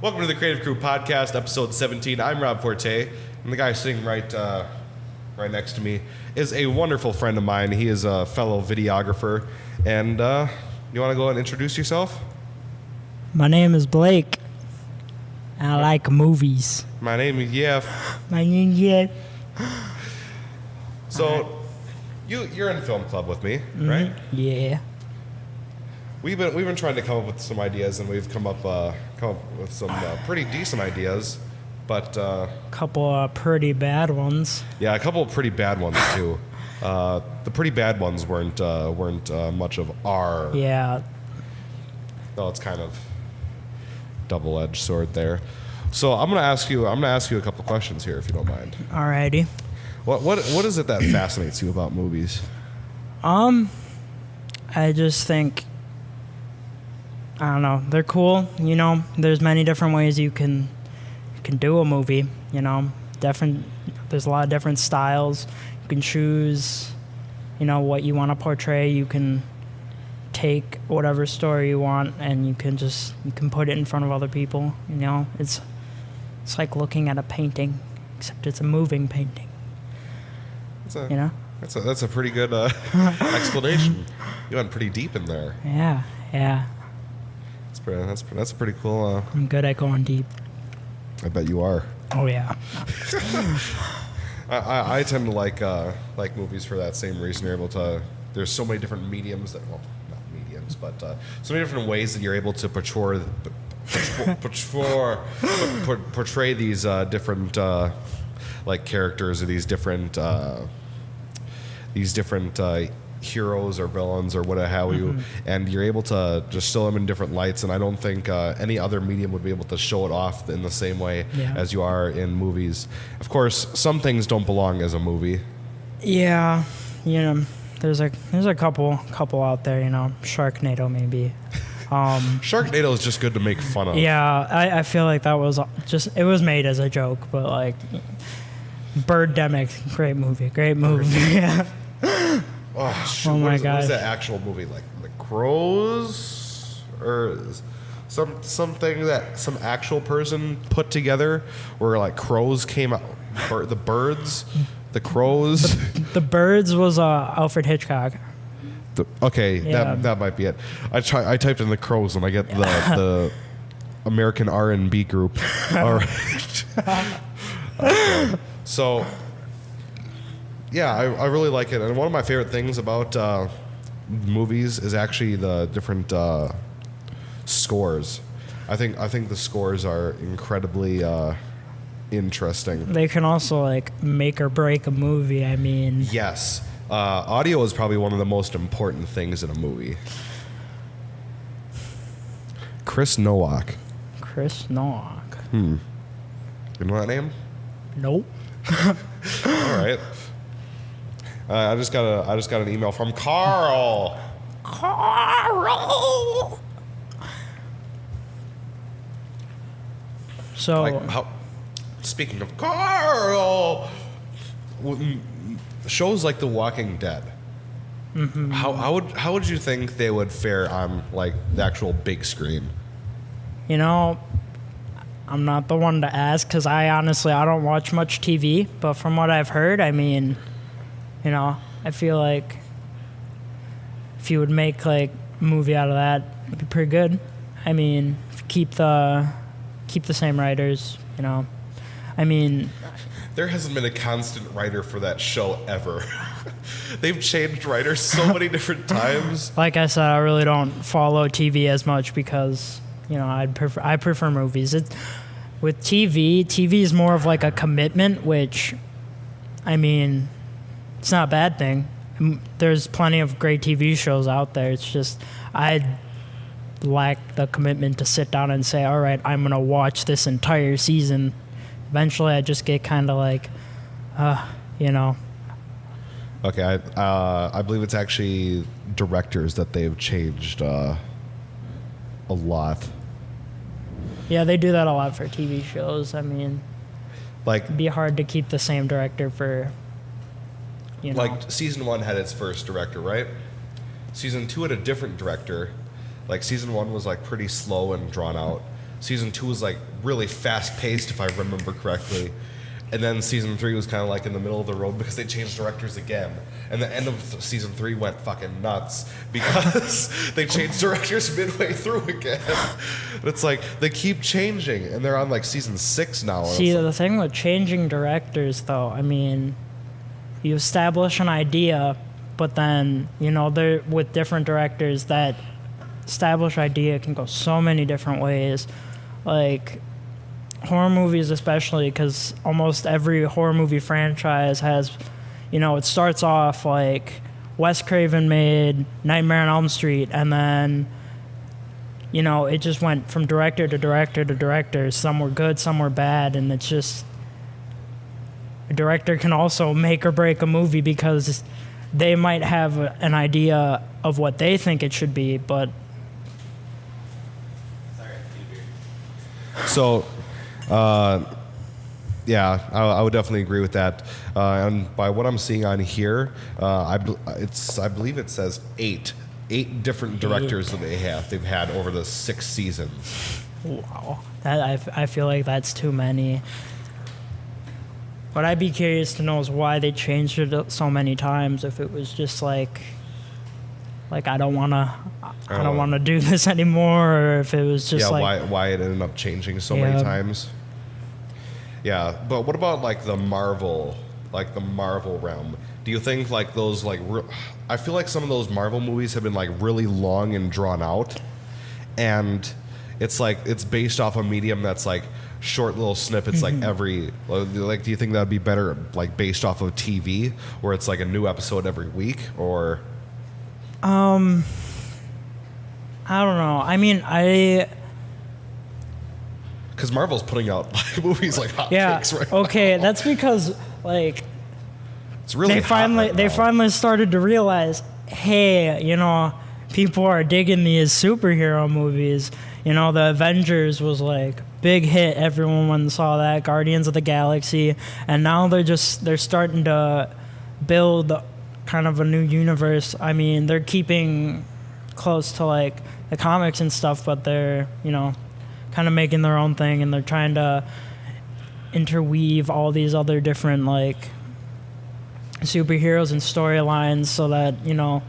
Welcome to the Creative Crew Podcast, episode 17. I'm Rob Forte, and the guy sitting right next to me is a wonderful friend of mine. He is a fellow videographer, and you want to go and introduce yourself? My name is Blake. I like movies. My name is Jeff. My name is Jeff. So, you're in film club with me, right? Yeah. We've been trying to come up with some ideas, and we've come up with some pretty decent ideas, but Couple of pretty bad ones. yeah, a couple of pretty bad ones too. The pretty bad ones weren't much of our. Yeah. Oh, it's kind of double-edged sword there. So I'm gonna ask you a couple of questions here, if you don't mind. Alrighty. What is it that fascinates you about movies? I just think, I don't know, they're cool. You know, there's many different ways you can do a movie. You know, there's a lot of different styles. You can choose, you know, what you want to portray. You can take whatever story you want, and you can put it in front of other people. You know, it's like looking at a painting, except it's a moving painting. You know, That's a pretty good explanation. You went pretty deep in there. Yeah. That's pretty cool. I'm good at going deep. I bet you are. Oh yeah. I tend to like movies for that same reason. You're able to. There's so many different mediums that, well, not mediums, but so many different ways that you're able to portray these different like characters or these different heroes or villains or what have you, and you're able to just show them in different lights. And I don't think any other medium would be able to show it off in the same way as you are in movies. Of course, some things don't belong as a movie. Yeah, you know, there's a couple out there. You know, Sharknado maybe. Sharknado is just good to make fun of. Yeah, I feel like that was it was made as a joke, but like Birdemic, great movie. Yeah. Oh, shoot, oh my God! God! What is that actual movie, like The Crows, or something that some actual person put together, where like crows came out, the birds, the crows. The birds was Alfred Hitchcock. That might be it. I typed in The Crows and I get the American R&B group. All right. Okay. So. Yeah, I really like it, and one of my favorite things about movies is actually the different scores. I think the scores are incredibly interesting. They can also like make or break a movie. I mean, yes, audio is probably one of the most important things in a movie. Chris Nowak. You know that name? Nope. All right. I just got an email from Carl. So, speaking of Carl, shows like The Walking Dead. Mm-hmm. How would you think they would fare on like the actual big screen? You know, I'm not the one to ask because I don't watch much TV. But from what I've heard, I mean, you know, I feel like if you would make like a movie out of that, it'd be pretty good. I mean, if you keep the same writers, you know. I mean, there hasn't been a constant writer for that show ever. They've changed writers so many different times. Like I said, I really don't follow TV as much because, you know, I prefer movies. With TV is more of like a commitment, which, I mean, it's not a bad thing. There's plenty of great TV shows out there. It's just I lack the commitment to sit down and say, all right, I'm going to watch this entire season. Eventually, I just get kind of like, you know. Okay, I believe it's actually directors that they've changed a lot. Yeah, they do that a lot for TV shows. I mean, like, it'd be hard to keep the same director for, you know. Like, season 1 had its first director, right? Season 2 had a different director. Like, season 1 was, like, pretty slow and drawn out. Season 2 was like really fast paced, if I remember correctly. And then season 3 was kind of like in the middle of the road because they changed directors again. And the end of season 3 went fucking nuts because they changed directors midway through again. It's like they keep changing, and they're on like season 6 now. See, the thing with changing directors, though, I mean, you establish an idea, but then, you know, they're with different directors, that established idea can go so many different ways. Like horror movies especially, because almost every horror movie franchise has, you know, it starts off like Wes Craven made Nightmare on Elm Street, and then, you know, it just went from director to director to director. Some were good, some were bad, and it's just, a director can also make or break a movie because they might have an idea of what they think it should be, but... So, yeah, I would definitely agree with that. And by what I'm seeing on here, I believe it says eight different directors that they've had over the 6 seasons. Wow, I feel like that's too many. What I'd be curious to know is why they changed it so many times. If it was just like I don't want to do this anymore, or if it was just why it ended up changing so many times. Yeah, but what about like the Marvel realm? Do you think like those I feel like some of those Marvel movies have been like really long and drawn out, and it's like it's based off a medium that's like short little snippets like do you think that'd be better like based off of TV where it's like a new episode every week, or I don't know. I mean, because Marvel's putting out like movies like hotcakes right now. Okay, that's because like it's really they finally started to realize, hey, you know, people are digging these superhero movies. You know, the Avengers was like big hit. Everyone went and saw that. Guardians of the Galaxy, and now they're starting to build kind of a new universe. I mean, they're keeping close to like the comics and stuff, but they're, you know, kind of making their own thing, and they're trying to interweave all these other different like superheroes and storylines so that, you know,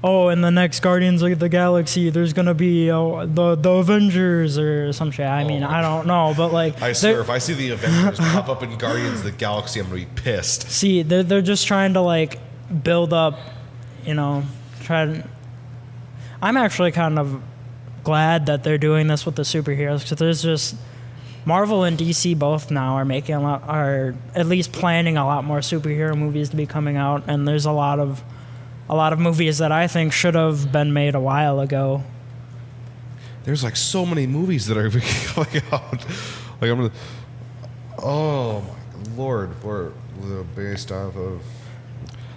oh, in the next Guardians of the Galaxy, there's going to be the Avengers or some shit. I mean, I don't know, but like... I swear, if I see the Avengers pop up in Guardians of the Galaxy, I'm going to be pissed. See, they're just trying to like build up, you know, I'm actually kind of glad that they're doing this with the superheroes, because there's just... Marvel and DC both now are at least planning a lot more superhero movies to be coming out, and there's a lot of movies that I think should have been made a while ago. There's like so many movies that are coming out. Like oh my lord, we're based off of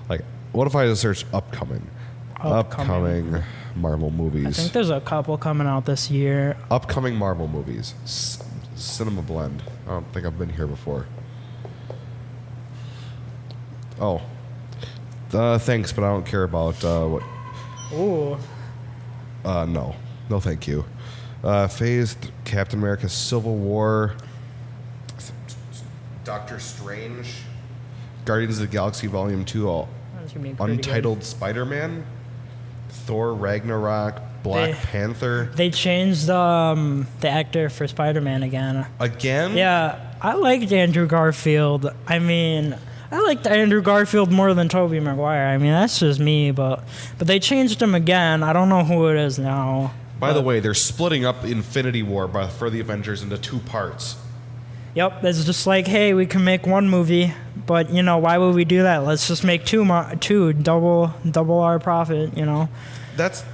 like, what if I just search upcoming Marvel movies? I think there's a couple coming out this year. Upcoming Marvel movies. Cinema Blend. I don't think I've been here before. Oh. Thanks, but I don't care about what. Ooh. No, thank you. Phased Captain America: Civil War, Doctor Strange, Guardians of the Galaxy Volume 2, Untitled Spider-Man, Thor: Ragnarok, Black Panther. They changed the actor for Spider-Man again. Again? Yeah, I liked Andrew Garfield. I mean, I liked Andrew Garfield more than Tobey Maguire. I mean, that's just me, but they changed him again. I don't know who it is now. By the way, they're splitting up Infinity War for the Avengers into 2 parts. Yep, it's just like, hey, we can make one movie, but, you know, why would we do that? Let's just make two, double our profit, you know? That's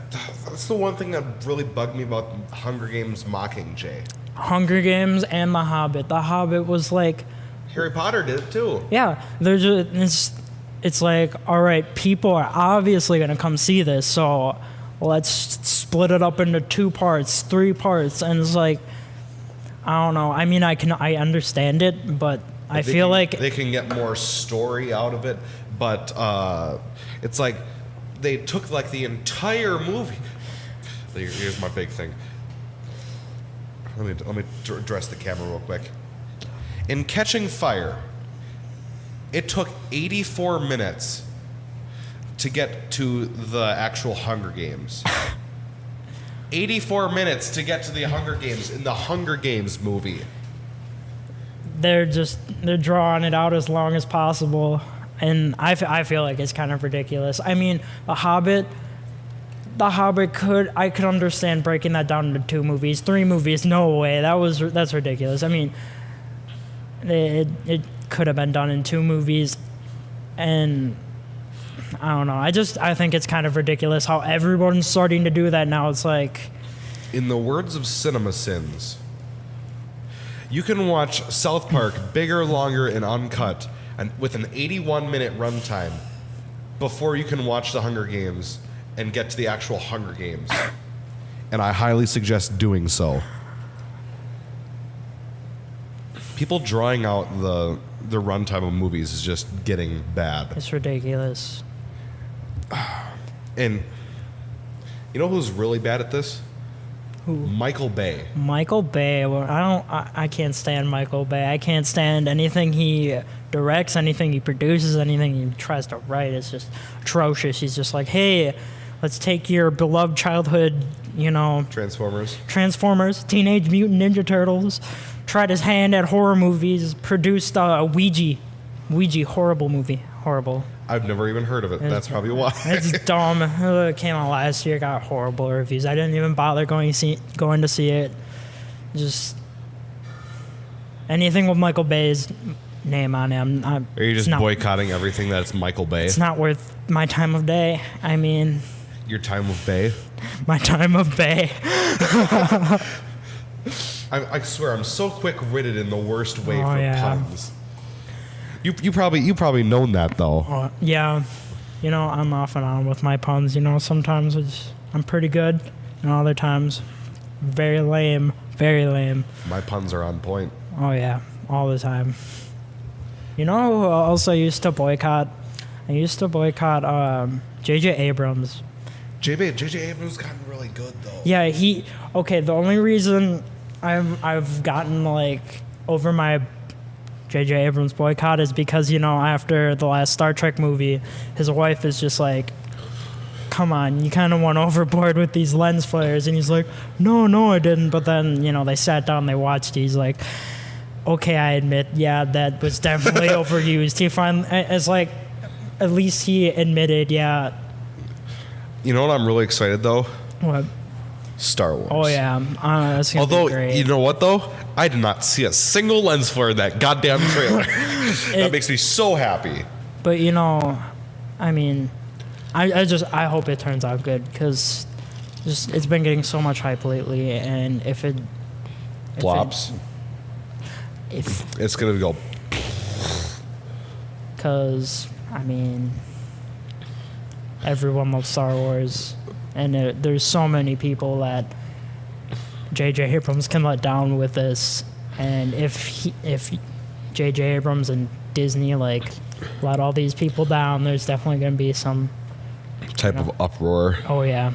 the one thing that really bugged me about Hunger Games Mockingjay. Hunger Games and The Hobbit. The Hobbit was like... Harry Potter did it too. Yeah, they're just, it's like, all right, people are obviously going to come see this, so let's split it up into 2 parts, 3 parts, and it's like, I don't know. I mean, I understand it, but I feel like they can get more story out of it, but it's like they took like the entire movie. Here's my big thing. let me address the camera real quick. In Catching Fire, it took 84 minutes to get to the actual Hunger Games. 84 minutes to get to the Hunger Games in the Hunger Games movie. They're drawing it out as long as possible, and I feel like it's kind of ridiculous. I mean, The Hobbit I could understand breaking that down into 2 movies, 3 movies. No way, that's ridiculous. I mean, it could have been done in 2 movies, and I don't know. I think it's kind of ridiculous how everyone's starting to do that now. It's like, in the words of CinemaSins, you can watch South Park bigger, longer, and uncut, and with an 81-minute runtime before you can watch the Hunger Games and get to the actual Hunger Games. And I highly suggest doing so. People drawing out the runtime of movies is just getting bad. it's ridiculous. And you know who's really bad at this? Who? Michael Bay. Michael Bay. Well, I can't stand Michael Bay. I can't stand anything he directs, anything he produces, anything he tries to write. It's just atrocious. He's just like, hey, let's take your beloved childhood, Transformers, Teenage Mutant Ninja Turtles, tried his hand at horror movies, produced a Ouija, horrible movie. Horrible. I've never even heard of it. That's probably why. It's dumb. It came out last year, got horrible reviews. I didn't even bother going to see it. Just anything with Michael Bay's name on it. Are you just boycotting everything that's Michael Bay? It's not worth my time of day. I mean, your time of Bay? My time of Bay. I swear, I'm so quick-witted in the worst way for puns. You probably known that though. Yeah, I'm off and on with my puns. Sometimes I'm pretty good, and other times very lame. My puns are on point. Oh yeah, all the time. Who also used to boycott? I used to boycott J.J. Abrams. J.J. Abrams gotten really good though. Yeah, the only reason I've gotten over my J.J. Abrams boycott is because, after the last Star Trek movie, his wife is just like, come on, you kind of went overboard with these lens flares. And he's like, no, I didn't. But then, they sat down, they watched. He's like, okay, I admit, yeah, that was definitely overused. It's like, at least he admitted, yeah. You know what I'm really excited, though? What? Star Wars. Oh, yeah. That's gonna be great. You know what, though? I did not see a single lens flare in that goddamn trailer. That makes me so happy. But, I mean, I hope it turns out good, because it's been getting so much hype lately, and if flops, it's going to go. Because, I mean, everyone loves Star Wars, and there's so many people that J.J. Abrams can let down with this, and if J.J. Abrams and Disney let all these people down, there's definitely going to be some type of uproar. Oh yeah,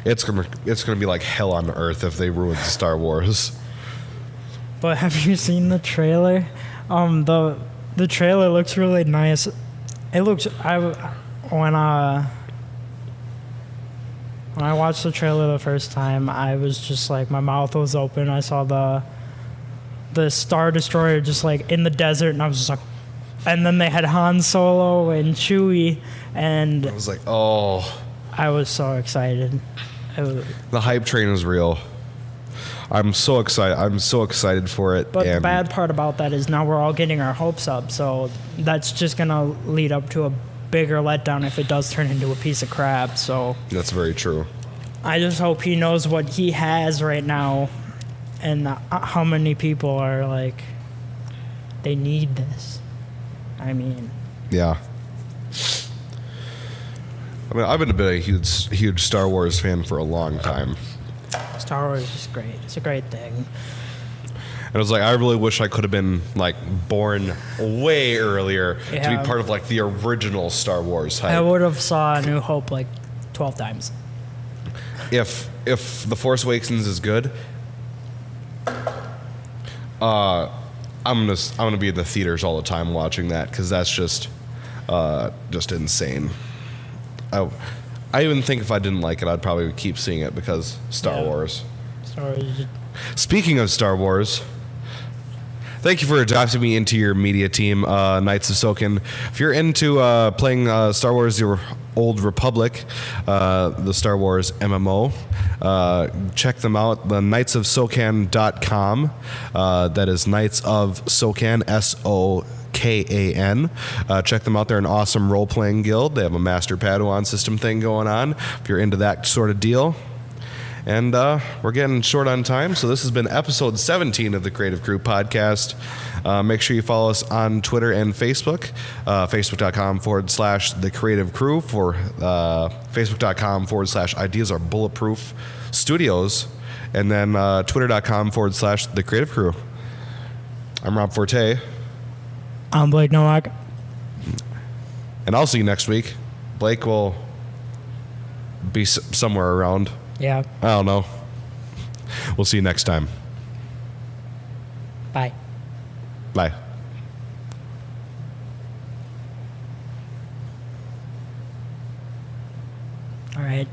it's gonna be like hell on earth if they ruin Star Wars. But have you seen the trailer? The trailer looks really nice. It looks when I watched the trailer the first time, I was just like, my mouth was open. I saw the Star Destroyer just in the desert, and I was just like, and then they had Han Solo and Chewie, and I was like, oh. I was so excited. The hype train is real. I'm so excited. I'm so excited for it. But the bad part about that is now we're all getting our hopes up, so that's just gonna lead up to a bigger letdown if it does turn into a piece of crap. So that's very true. I just hope he knows what he has right now, and how many people are they need this. I mean, yeah. I mean, I've been a huge Star Wars fan for a long time. Star Wars is great. It's a great thing. And I was like, I really wish I could have been born way earlier to be part of the original Star Wars hype. I would have saw A New Hope 12 times. If The Force Awakens is good, I'm gonna be in the theaters all the time watching that because that's just insane. I even think if I didn't like it, I'd probably keep seeing it because Star Wars. Star Wars. Speaking of Star Wars, thank you for adopting me into your media team, Knights of Soken. If you're into playing Star Wars: The Old Republic, the Star Wars MMO, check them out. The knightsofsokan.com. That is Knights of Sokan, SOKAN. Check them out. They're an awesome role-playing guild. They have a Master Padawan system thing going on if you're into that sort of deal. And we're getting short on time, so this has been episode 17 of the Creative Crew podcast. Make sure you follow us on Twitter and Facebook, facebook.com/The Creative Crew, for facebook.com/Ideas Are Bulletproof Studios, and then twitter.com/The Creative Crew. I'm Rob Forte. I'm Blake Nowak. And I'll see you next week. Blake will be somewhere around. Yeah. I don't know. We'll see you next time. Bye. Bye. All right.